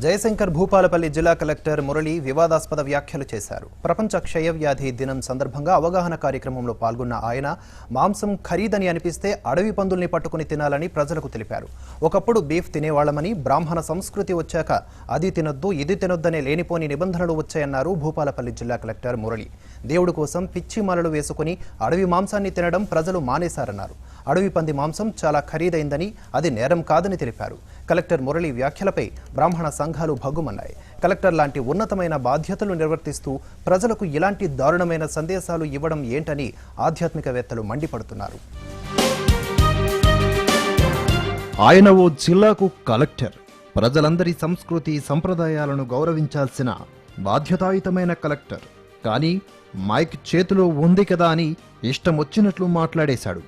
జయశంకర్ భూపాలపల్లి జిల్లా కలెక్టర్ మురళి వివాదాస్పద వ్యాఖ్యలు చేశారు. ప్రపంచ క్షయవ్యాధి దినం సందర్భంగా అవగాహన కార్యక్రమంలో పాల్గొన్న ఆయన మాంసం ఖరీదని అనిపిస్తే అడవి పందుల్ని పట్టుకుని తినాలని ప్రజలకు తెలిపారు. ఒకప్పుడు బీఫ్ తినేవాళ్లమని, బ్రాహ్మణ సంస్కృతి వచ్చాక అది తినొద్దు ఇది తినొద్దనే లేనిపోని నిబంధనలు వచ్చాయన్నారు భూపాలపల్లి జిల్లా కలెక్టర్ మురళి. దేవుడి కోసం పిచ్చి మాలలు వేసుకుని అడవి మాంసాన్ని తినడం ప్రజలు మానేశారన్నారు. అడవి పంది మాంసం చాలా ఖరీదైందని, అది నేరం కాదని తెలిపారు. కలెక్టర్ మురళి వ్యాఖ్యలపై బ్రాహ్మణ సంఘాలు భగ్గుమన్నాయి. కలెక్టర్ లాంటి ఉన్నతమైన బాధ్యతలు నిర్వర్తిస్తూ ప్రజలకు ఇలాంటి దారుణమైన సందేశాలు ఇవ్వడం ఏంటని ఆధ్యాత్మికవేత్తలు మండిపడుతున్నారు. ఆయన ఓ జిల్లాకు కలెక్టర్, ప్రజలందరి సంస్కృతి సంప్రదాయాలను గౌరవించాల్సిన బాధ్యతాయుతమైన కలెక్టర్. కానీ మైక్ చేతిలో ఉంది కదా అని ఇష్టం వచ్చినట్లు మాట్లాడేశాడు.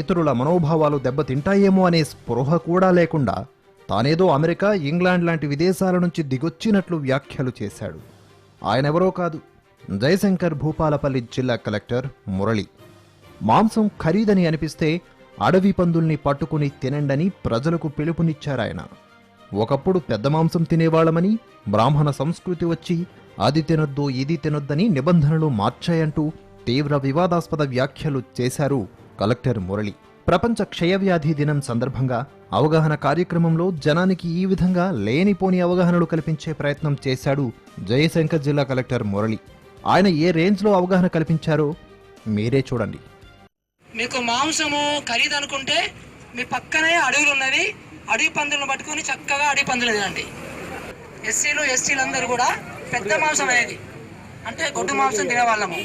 ఇతరుల మనోభావాలు దెబ్బతింటాయేమో అనే స్పృహ కూడా లేకుండా తానేదో అమెరికా, ఇంగ్లాండ్ లాంటి విదేశాల నుంచి దిగొచ్చినట్లు వ్యాఖ్యలు చేశాడు. ఆయనెవరో కాదు, జయశంకర్ భూపాలపల్లి జిల్లా కలెక్టర్ మురళి. మాంసం ఖరీదని అనిపిస్తే అడవి పందుల్ని పట్టుకుని తినండని ప్రజలకు పిలుపునిచ్చారాయన. ఒకప్పుడు పెద్ద మాంసం తినేవాళ్లమని, బ్రాహ్మణ సంస్కృతి వచ్చి అది తినొద్దు ఇది తినొద్దని నిబంధనలు మార్చాయంటూ తీవ్ర వివాదాస్పద వ్యాఖ్యలు చేశారు కలెక్టర్ మురళి. ప్రపంచ క్షయవ్యాధి దినం సందర్భంగా అవగాహన కార్యక్రమంలో జనానికి ఈ విధంగా లేనిపోని అవగాహనలు కల్పించే ప్రయత్నం చేశాడు జయశంకర్ జిల్లా కలెక్టర్ మురళి. ఆయన ఏ రేంజ్లో అవగాహన కల్పించారో మీరే చూడండి. మీకు మాంసము ఖరీదు అనుకుంటే మీ పక్కనే అడవులు ఉన్నవి, అడవి పందులను పట్టుకుని చక్కగా అడవి పందులు తినండి. ఎస్సీలు ఎస్టీలు అందరూ కూడా పెద్ద మాంసం అనేది అంటే గొడ్డు మాంసం తినేవాళ్ళము.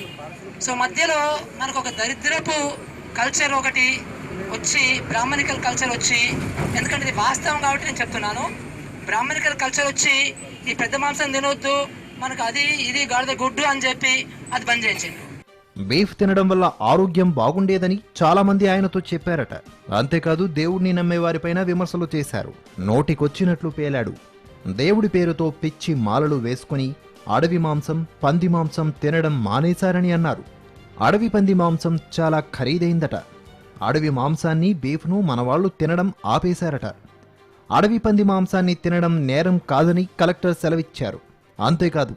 సో మధ్యలో మనకు ఒక దరిద్రపు కల్చర్ ఒకటి వచ్చి, బ్రాహ్మణికల్ కల్చర్ వచ్చి, ఎందుకంటే ఇది వాస్తవం కాబట్టి నేను చెప్తున్నాను, బ్రాహ్మణికల్ కల్చర్ వచ్చి ఈ పెద్ద మాంసం తినవద్దు, మనకు అది ఇది గాడిద గుడ్డు అని చెప్పి అది బంద్ చేయించింది. బీఫ్ తినడం వల్ల ఆరోగ్యం బాగుండేదని చాలా మంది ఆయనతో చెప్పారట. అంతేకాదు దేవుడిని నమ్మేవారిపైన విమర్శలు చేశారు. నోటికొచ్చినట్లు పేలాడు. దేవుడి పేరుతో పిచ్చి మాలలు వేసుకుని అడవి మాంసం, పంది మాంసం తినడం మానేశారని అన్నారు. అడవి పంది మాంసం చాలా ఖరీదైందట. అడవి మాంసాన్ని, బీఫ్ను మనవాళ్లు తినడం ఆపేశారట. అడవి పంది మాంసాన్ని తినడం నేరం కాదని కలెక్టర్ సెలవిచ్చారు. అంతేకాదు,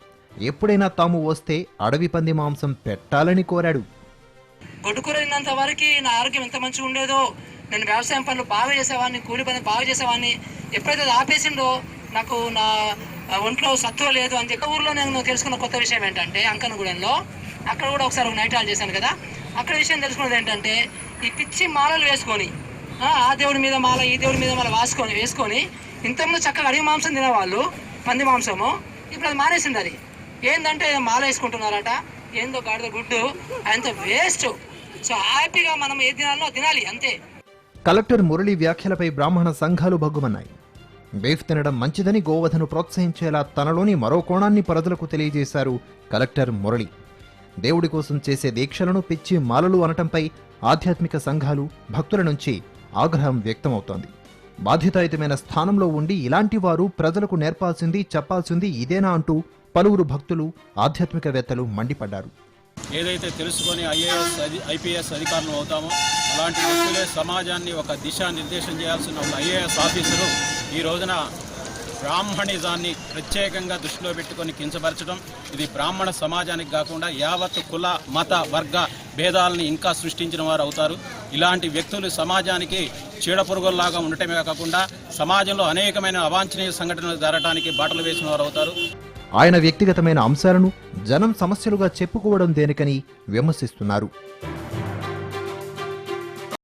ఎప్పుడైనా తాము వస్తే అడవి పంది మాంసం పెట్టాలని కోరాడు. గొడ్డుకూర తిన్నంత వరకు నా ఆరోగ్యం ఎంత మంచిగా ఉండేదో, నేను వ్యవసాయం పనులు బాగా చేసేవాడిని, కూలి పనులు బాగా చేసేవాడిని, ఎప్పుడైతే అది ఆపేసిండో నాకు నా ఒంట్లో సత్తువ లేదు అని చెప్పి ఊర్లో నేను తెలుసుకున్న కొత్త విషయం ఏంటంటే, అంకనగూడెంలో అక్కడ కూడా ఒకసారి ఒక నైట్ హాల్ చేశాను కదా, అక్కడ విషయం తెలుసుకున్నది ఏంటంటే, ఈ పిచ్చి మాలలు వేసుకొని ఆ దేవుడి మీద మాల ఈ దేవుడి మీద మాల వేసుకొని ఇంతకుముందు చక్కగా అడవి మాంసం తినేవాళ్ళు, పంది మాంసము, ఇప్పుడు అది మానేసింది. అది ఏంటంటే మాల వేసుకుంటున్నారట, ఏందో గాడిద గుడ్డు, అంత వేస్ట్. సో హ్యాపీగా మనం ఏ తినాలో తినాలి అంతే. కలెక్టర్ మురళి వ్యాఖ్యలపై బ్రాహ్మణ సంఘాలు భగ్గుమన్నాయి. బీఫ్ తినడం మంచిదని, గోవధను ప్రోత్సహించేలా తనలోని మరో కోణాన్ని ప్రజలకు తెలియజేశారు కలెక్టర్ మురళి. దేవుడి కోసం చేసే దీక్షలను పిచ్చి మాలలు అనటంపై ఆధ్యాత్మిక సంఘాలు, భక్తుల నుంచి ఆగ్రహం వ్యక్తమవుతోంది. బాధ్యతాయుతమైన స్థానంలో ఉండి ఇలాంటి వారు ప్రజలకు నేర్పాల్సింది, చెప్పాల్సింది ఇదేనా అంటూ పలువురు భక్తులు, ఆధ్యాత్మికవేత్తలు మండిపడ్డారు. ఏదైతే తెలుసుకొని ఐపీఎస్ అధికారులు అవుతామో అలాంటి వ్యక్తులే సమాజాన్ని ఒక దిశానిర్దేశం చేయాల్సిన ఒక ఐఏఎస్ ఆఫీసరు ఈ రోజున బ్రాహ్మణిజాన్ని ప్రత్యేకంగా దృష్టిలో పెట్టుకొని కించపరచడం, ఇది బ్రాహ్మణ సమాజానికి కాకుండా యావత్ కుల, మత, వర్గ భేదాలని ఇంకా సృష్టించిన వారు అవుతారు. ఇలాంటి వ్యక్తులు సమాజానికి చీడపురుగుల్లాగా ఉండటమే కాకుండా సమాజంలో అనేకమైన అవాంఛనీయ సంఘటనలు జరగడానికి బాటలు వేసిన వారు అవుతారు. ఆయన వ్యక్తిగతమైన అంశాలను జనం సమస్యలుగా చెప్పుకోవడం దేనికని విమర్శిస్తున్నారు.